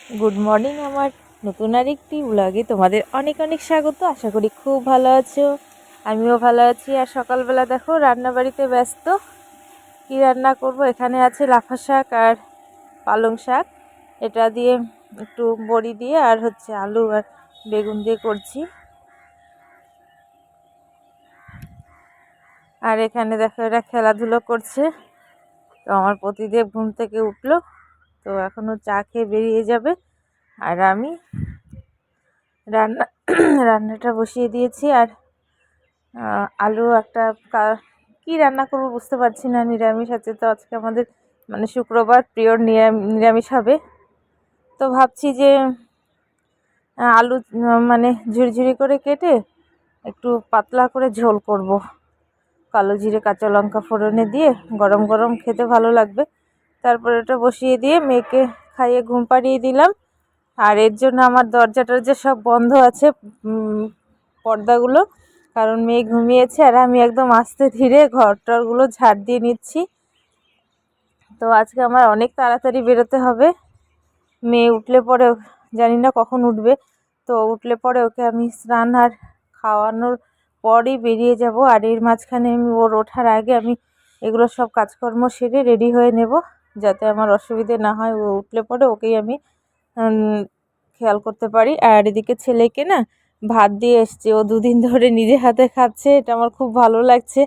Good morning আমার নতুন আরেকটি ব্লগে তোমাদের অনেক অনেক স্বাগত। আশা করি খুব ভালো আছো, আমিও ভালো আছি। আর সকালবেলা দেখো রান্নাবাড়িতে ব্যস্ত। কি রান্না করব, এখানে আছে লাফা শাক আর পালং শাক, এটা দিয়ে একটু বড়ি দিয়ে আর হচ্ছে আলু আর বেগুন দিয়ে করছি। আর এখানে দেখো এরা খেলাধুলো করছে। তো আমার পতিদেব ঘুম থেকে উঠলো, তো এখনও চা খেয়ে বেরিয়ে যাবে। আর আমি রান্নাটা বসিয়ে দিয়েছি। আর আলু একটা কি রান্না করব বুঝতে পারছি না। নিরামিষ আছে তো আজকে আমাদের, মানে শুক্রবার প্রিয় নিরামিষ হবে। তো ভাবছি যে আলু মানে ঝুরঝুরি করে কেটে একটু পাতলা করে ঝোল করব, কালো জিরে কাঁচা লঙ্কা ফোড়নে দিয়ে গরম গরম খেতে ভালো লাগবে। তারপরে ওটা বসিয়ে দিয়ে মেয়েকে খাইয়ে ঘুম পাড়িয়ে দিলাম। আর এর জন্য আমার দরজাটা যে সব বন্ধ আছে, পর্দাগুলো, কারণ মেয়ে ঘুমিয়েছে আর আমি একদম আস্তে ধীরে ঘরটরগুলো ঝাড় দিয়ে নিচ্ছি। তো আজকে আমার অনেক তাড়াতাড়ি বেরোতে হবে। মেয়ে উঠলে পরে, জানি না কখন উঠবে, তো উঠলে পরে ওকে আমি স্নান আর খাওয়ানোর পরই বেরিয়ে যাব। আর এর মাঝখানে আমি ওর ওঠার আগে আমি এগুলো সব কাজকর্ম সেরে রেডি হয়ে নেব, যাতে আমার অসুবিধে না হয়। ও উঠলে পরে ওকেই আমি খেয়াল করতে পারি। আর এদিকে ছেলেকে না ভাত দিয়ে এসছে, ও দুদিন ধরে নিজে হাতে খাচ্ছে, এটা আমার খুব ভালো লাগছে।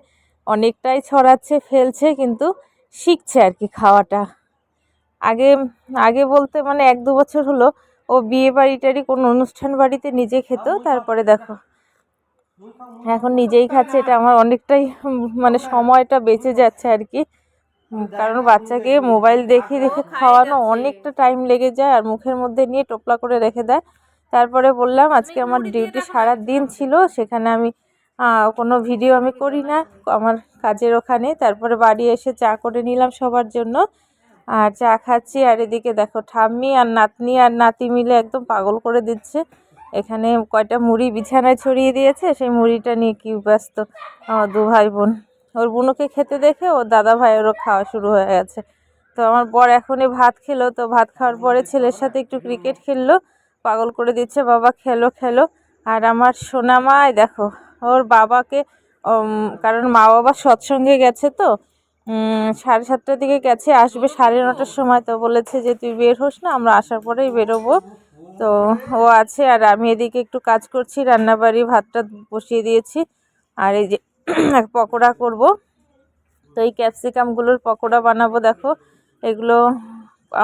অনেকটাই ছড়াচ্ছে ফেলছে, কিন্তু শিখছে আর কি খাওয়াটা। আগে আগে বলতে মানে 1-2 বছর হলো ও বিয়ে বাড়িটারি কোনো অনুষ্ঠান বাড়িতে নিজে খেত, তারপরে দেখো এখন নিজেই খাচ্ছে। এটা আমার অনেকটাই মানে সময়টা বেঁচে যাচ্ছে আর কি। কারণ বাচ্চাকে মোবাইল দেখে দেখে খাওয়ানো অনেকটা টাইম লেগে যায়, আর মুখের মধ্যে নিয়ে টোপলা করে রেখে দেয়। তারপরে বললাম আজকে আমার ডিউটি সারা দিন ছিল, সেখানে আমি কোনো ভিডিও আমি করি না আমার কাজের ওখানে। তারপরে বাড়ি এসে চা করে নিলাম সবার জন্য, আর চা খাচ্ছি। আর এদিকে দেখো ঠাম্মি আর নাতনি আর নাতি মিলে একদম পাগল করে দিচ্ছে। এখানে কয়টা মুড়ি বিছানায় ছড়িয়ে দিয়েছে, সেই মুড়িটা নিয়ে কি ব্যস্ত আমার 2 ভাই বোন। ওর বুনুকে খেতে দেখে ওর দাদা ভাইয়েরও খাওয়া শুরু হয়ে গেছে। তো আমার বর এখনই ভাত খেলো, তো ভাত খাওয়ার পরে ছেলের সাথে একটু ক্রিকেট খেললো, পাগল করে দিচ্ছে বাবা খেলো খেলো। আর আমার সোনামায় দেখো ওর বাবাকে, কারণ মা বাবা সৎসঙ্গে গেছে, তো 7:30টার দিকে গেছে, আসবে 9:30টার সময়। তো বলেছে যে তুই বের হোস না, আমরা আসার পরেই বেরোবো। তো ও আছে, আর আমি এদিকে একটু কাজ করছি, রান্নাবাড়ি ভাতটা বসিয়ে দিয়েছি। আর এই যে পকোড়া করব, তো এই ক্যাপসিকামগুলোর পকোড়া বানাবো। দেখো এগুলো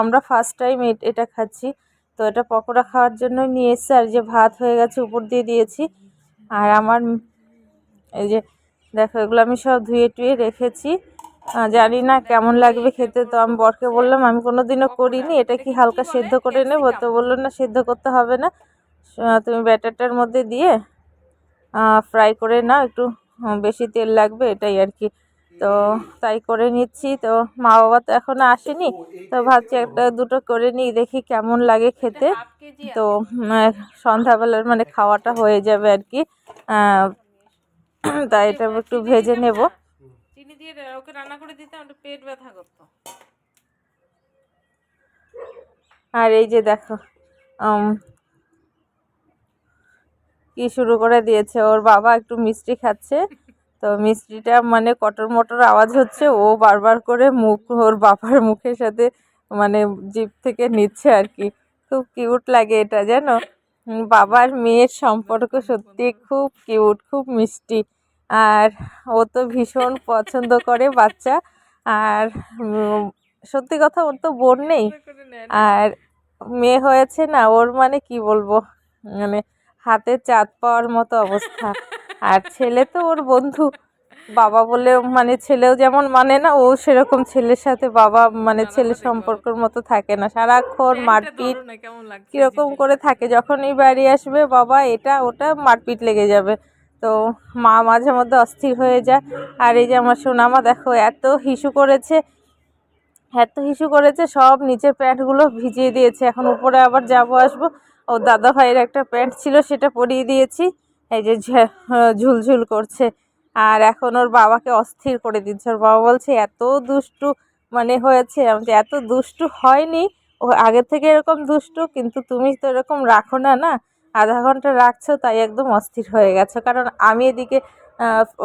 আমরা ফার্স্ট টাইম এটা খাচ্ছি, তো এটা পকোড়া খাওয়ার জন্য নিয়ে এসছে। আর যে ভাত হয়ে গেছে উপর দিয়ে দিয়েছি। আর আমার এই যে দেখো এগুলো আমি সব ধুয়ে টুয়ে রেখেছি, জানি না কেমন লাগবে খেতে। তো আমি বরকে বললাম আমি কোনোদিনও করিনি, এটা কি হালকা সেদ্ধ করে নেব? তো বললো না সেদ্ধ করতে হবে না, তুমি ব্যাটারটার মধ্যে দিয়ে ফ্রাই করে নাও, একটু বেশি তেল লাগবে এটাই আর কি। তো তাই করে নিচ্ছি। তো মা বাবা তো এখনো আসেনি, তো ভাবছি একটা দুটো করে নিই, দেখি কেমন লাগে খেতে। তো সন্ধ্যাবেলার মানে খাওয়াটা হয়ে যাবে আর কি। তাই এটা একটু ভেজে নেব। চিনি দিয়ে ওকে রান্না করে দিতে আমার পেট ব্যথা করতো। আর এই যে দেখো কি শুরু করে দিয়েছে, ওর বাবা একটু মিষ্টি খাচ্ছে, তো মিষ্টিটা মানে কটর মটর আওয়াজ হচ্ছে, ও বারবার করে মুখ ওর বাবার মুখের সাথে মানে জিভ থেকে নিচ্ছে আর কি। খুব কিউট লাগে এটা, জানো বাবার মেয়ের সম্পর্ক সত্যি খুব কিউট, খুব মিষ্টি। আর ও তো ভীষণ পছন্দ করে বাচ্চা। আর সত্যি কথা ওর তো বোন নেই, আর মেয়ে হয়েছে না, ওর মানে কি বলবো, মানে হাতে চাঁদ পাওয়ার মতো অবস্থা। আর ছেলে তো ওর বন্ধু, বাবা বলেও মানে ছেলেও যেমন মানে না, ও সেরকম ছেলের সাথে বাবা মানে ছেলে সম্পর্কের মতো থাকে না, সারাক্ষণ মারপিট কিরকম করে থাকে। যখনই বাড়ি আসবে বাবা এটা ওটা মারপিট লেগে যাবে। তো মা মাঝে মধ্যে অস্থির হয়ে যায়। আর এই যে আমার সোনামা দেখো এত হিসু করেছে, সব নিচের প্যান্টগুলো ভিজিয়ে দিয়েছে। এখন উপরে আবার যাব আসবো, ও দাদা ভাইয়ের একটা প্যান্ট ছিল সেটা পরিয়ে দিয়েছি, এই যে ঝুলঝুল করছে। আর এখন ওর বাবাকে অস্থির করে দিচ্ছে। ওর বাবা বলছে এত দুষ্টু মানে হয়েছে, আমি এত দুষ্টু হয়নি, ও আগে থেকে এরকম দুষ্টু, কিন্তু তুমি তো এরকম রাখো না, না আধা ঘন্টা রাখছো তাই একদম অস্থির হয়ে গেছো। কারণ আমি এদিকে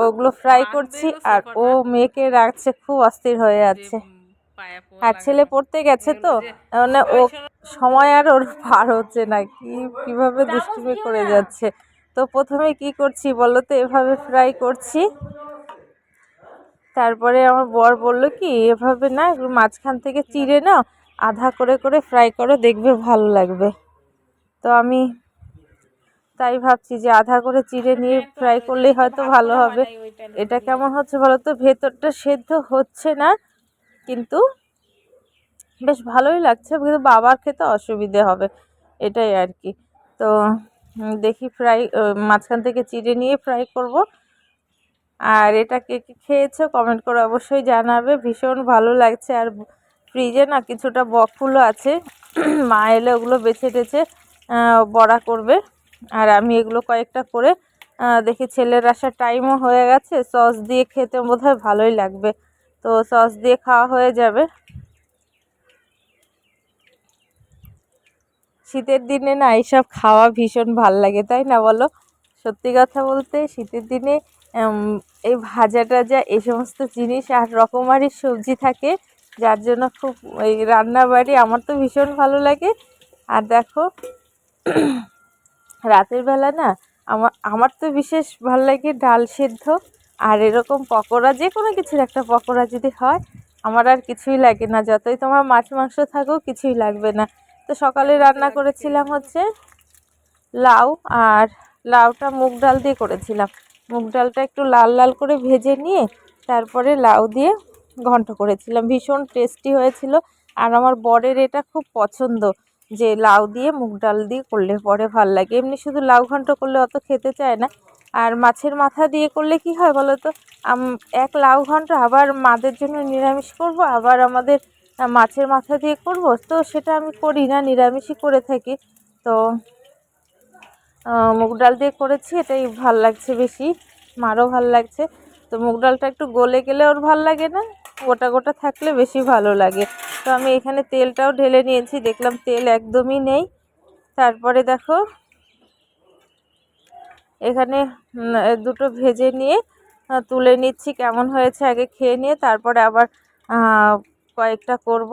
ওগুলো ফ্রাই করছি আর ও মেয়েকে রাখছে, খুব অস্থির হয়ে যাচ্ছে। আর ছেলে পড়তে গেছে তো, মানে ও সময় আর ওর পার হচ্ছে না, কিভাবে দুষ্টুমি করে যাচ্ছে। তো প্রথমে কি করছি বলো তো, এভাবে ফ্রাই করছি। তারপরে আমার বর বলল কি, এভাবে না মাঝখান থেকে চিড়ে নাও, আধা করে করে ফ্রাই করো, দেখবে ভালো লাগবে। তো আমি তাই ভাবছি যে আধা করে চিড়ে নিয়ে ফ্রাই করলেই হয়তো ভালো হবে। এটা কেমন হচ্ছে বলো তো, ভেতরটা সেদ্ধ হচ্ছে না, কিন্তু বেশ ভালোই লাগছে, কিন্তু বাবার খেতে অসুবিধে হবে, এটাই আর কি। তো দেখি ফ্রাই মাঝখান থেকে চিড়ে নিয়ে ফ্রাই করব। আর এটা কে কে খেয়েছো কমেন্ট করে অবশ্যই জানাবে, ভীষণ ভালো লাগছে। আর ফ্রিজে না কিছুটা বকফুলও আছে, মা এলে ওগুলো বেছে টেছে বড়া করবে। আর আমি এগুলো কয়েকটা করে দেখি ছেলের আসার টাইমও হয়ে গেছে, সস দিয়ে খেতে বোধহয় ভালোই লাগবে, তো সস দিয়ে খাওয়া হয়ে যাবে। শীতের দিনে না এইসব খাওয়া ভীষণ ভাল লাগে, তাই না বলো? সত্যি কথা বলতে শীতের দিনে এই ভাজা টাজা এই সমস্ত জিনিস আর রকমারি সবজি থাকে, যার জন্য খুব এই রান্নাবাড়ি আমার তো ভীষণ ভালো লাগে। আর দেখো রাতের বেলা না আমার আমার তো বিশেষ ভালো লাগে ডাল সেদ্ধ আর এরকম পকোড়া, যে কোনো কিছুর একটা পকোড়া যদি হয় আমার আর কিছুই লাগে না, যতই তোমার মাছ মাংস থাকুক কিছুই লাগবে না। তো সকালে রান্না করেছিলাম হচ্ছে লাউ, আর লাউটা মুগ ডাল দিয়ে করেছিলাম। মুগ ডালটা একটু লাল লাল করে ভেজে নিয়ে তারপরে লাউ দিয়ে ঘন্ট করেছিলাম, ভীষণ টেস্টি হয়েছিল। আর আমার বরের এটা খুব পছন্দ, যে লাউ দিয়ে মুগ ডাল দিয়ে করলে পরে ভাল লাগে, এমনি শুধু লাউ ঘন্ট করলে অত খেতে চায় না। আর মাছের মাথা দিয়ে করলে কি হয় বলো তো, এক লাউ ঘন্ট আবার মাদের জন্য নিরামিষ করব, আবার আমাদের মাছের মাথা দিয়ে করব, তো সেটা আমি করি না, নিরামিষই করে থাকি। তো মুগ ডাল দিয়ে করেছি, এটাই ভাল লাগছে বেশি, মারও ভাল লাগছে। তো মুগ ডালটা একটু গলে গেলে ওর ভাল লাগে না, গোটা গোটা থাকলে বেশি ভালো লাগে। তো আমি এখানে তেলটাও ঢেলে নিয়েছি, দেখলাম তেল একদমই নেই। তারপরে দেখো এখানে দুটো ভেজে নিয়ে তুলে নিচ্ছি, কেমন হয়েছে আগে খেয়ে নিয়ে তারপরে আবার কয়েকটা করব।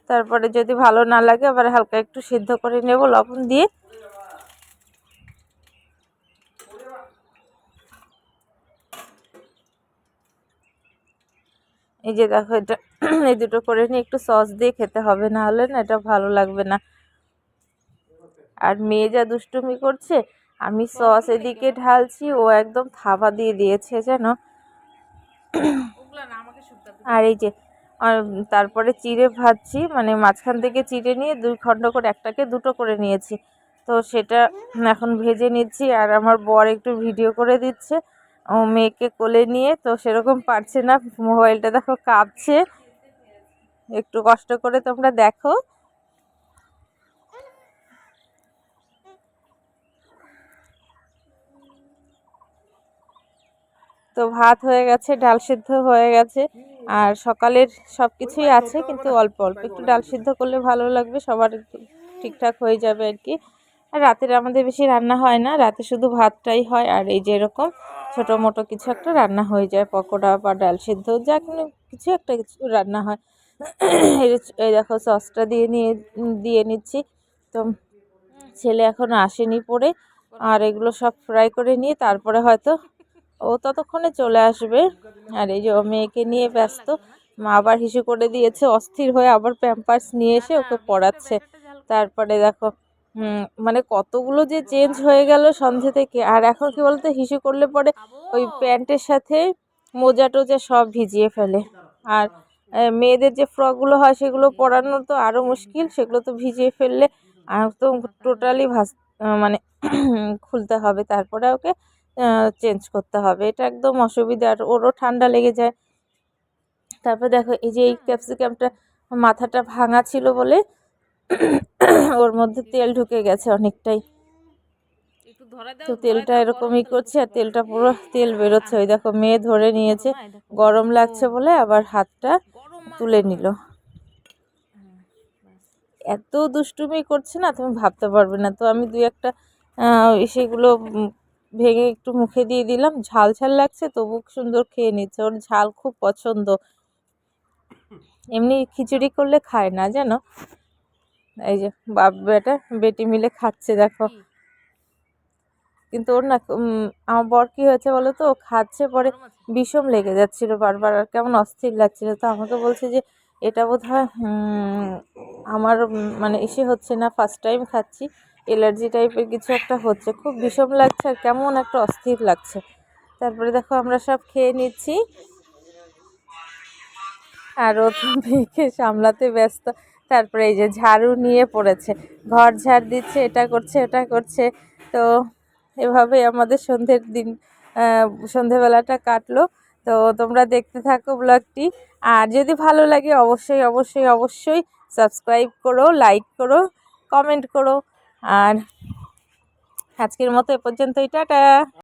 তারপরে যদি ভালো না লাগে আবার হালকা একটু সিদ্ধ করে নেব লবণ দিয়ে। এই যে দেখো এটা এই দুটো করে নিয়ে একটু সস দিয়ে খেতে হবে, না হলে না এটা ভালো লাগবে না। আর মেয়ে যা দুষ্টুমি করছে, আমি সস এদিকে ঢালছি, ও একদম থাবা দিয়ে দিয়েছে যেন। আর এই যে তারপরে চিড়ে ভাজছি, মানে মাঝখান থেকে চিড়ে নিয়ে দুই খণ্ড করে, একটাকে দুটো করে নিয়েছি, তো সেটা এখন ভেজে নিচ্ছি। আর আমার বর একটু ভিডিও করে দিচ্ছে ও মেয়েকে কোলে নিয়ে, তো সেরকম পারছে না, মোবাইলটা দেখো কাঁপছে, একটু কষ্ট করে তোমরা দেখো। তো ভাত হয়ে গেছে, ডাল সিদ্ধ হয়ে গেছে, আর সকালের সব কিছুই আছে, কিন্তু অল্প অল্প একটু ডাল সিদ্ধ করলে ভালো লাগবে, সবার ঠিকঠাক হয়ে যাবে আর কি। আর রাতের আমাদের বেশি রান্না হয় না, রাতে শুধু ভাতটাই হয়, আর এই যে এরকম ছোটো মোটো কিছু একটা রান্না হয়ে যায়, পকোড়া বা ডাল সিদ্ধ যা কোনো কিছু একটা কিছু রান্না হয়। এই দেখো সসটা দিয়ে নিচ্ছি। তো ছেলে এখনও আসেনি পড়ে, আর এগুলো সব ফ্রাই করে নিয়ে তারপরে হয়তো ও ততক্ষণে চলে আসবে। আর এই যে ও মেয়েকে নিয়ে ব্যস্ত, মা আবার হিসু করে দিয়েছে, অস্থির হয়ে আবার প্যাম্পার্স নিয়ে এসে ওকে পড়াচ্ছে। তারপরে দেখো মানে কতগুলো যে চেঞ্জ হয়ে গেল সন্ধে থেকে। আর এখন কি বলতো, হিসু করলে পরে ওই প্যান্টের সাথে মোজা টোজা সব ভিজিয়ে ফেলে। আর মেয়েদের যে ফ্রকগুলো হয় সেগুলো পরানো তো আরও মুশকিল, সেগুলো তো ভিজিয়ে ফেললে একদম টোটালি মানে খুলতে হবে, তারপরে ওকে চেঞ্জ করতে হবে, এটা একদম অসুবিধা, আর ওরও ঠান্ডা লেগে যায়। তারপর দেখো এই যে এই ক্যাপসিকামটা মাথাটা ভাঙা ছিল বলে ওর মধ্যে তেল ঢুকে গেছে অনেকটাই, তো তেলটা এরকমই করছে, আর তেলটা পুরো তেল বেরোচ্ছে। ওই দেখো মেয়ে ধরে নিয়েছে, গরম লাগছে বলে আবার হাতটা তুলে নিল। এত দুষ্টুমি করছে না তুমি ভাবতে পারবে না। তো আমি দুই একটা সেগুলো ভেঙে একটু মুখে দিয়ে দিলাম, ঝাল ঝাল লাগছে তবু সুন্দর খেয়ে নিচ্ছে, ওর ঝাল খুব পছন্দ। এমনি খিচুড়ি করলে খায় না জানো। এই যে বাপ বেটা বেটি মিলে খাচ্ছে দেখো। কিন্তু ওর না আমার বর কি হয়েছে বলো তো, ও খাচ্ছে পরে বিষম লেগে যাচ্ছিল বারবার আর কেমন অস্থির লাগছিল। তো আমাকে বলছে যে এটা বোধহয় আমার মানে এসে হচ্ছে না, ফার্স্ট টাইম খাচ্ছি, অ্যালার্জি টাইপের কিছু একটা হচ্ছে, খুব বিষম লাগছে আর কেমন একটা অস্থির লাগছে। তারপরে দেখো আমরা সব খেয়ে নিচ্ছি আর ও তো মেয়েকে সামলাতে ব্যস্ত। তারপরে এই যে ঝাড়ু নিয়ে পড়েছে, ঘর ঝাড় দিচ্ছে, এটা করছে ওটা করছে। তো এভাবেই আমাদের সন্ধ্যের দিন সন্ধ্যেবেলাটা কাটলো। তো তোমরা দেখতে থাকো ব্লগটি, আর যদি ভালো লাগে অবশ্যই অবশ্যই অবশ্যই সাবস্ক্রাইব করো, লাইক করো, কমেন্ট করো। আর আজকের মতো এ পর্যন্তই, টাটা।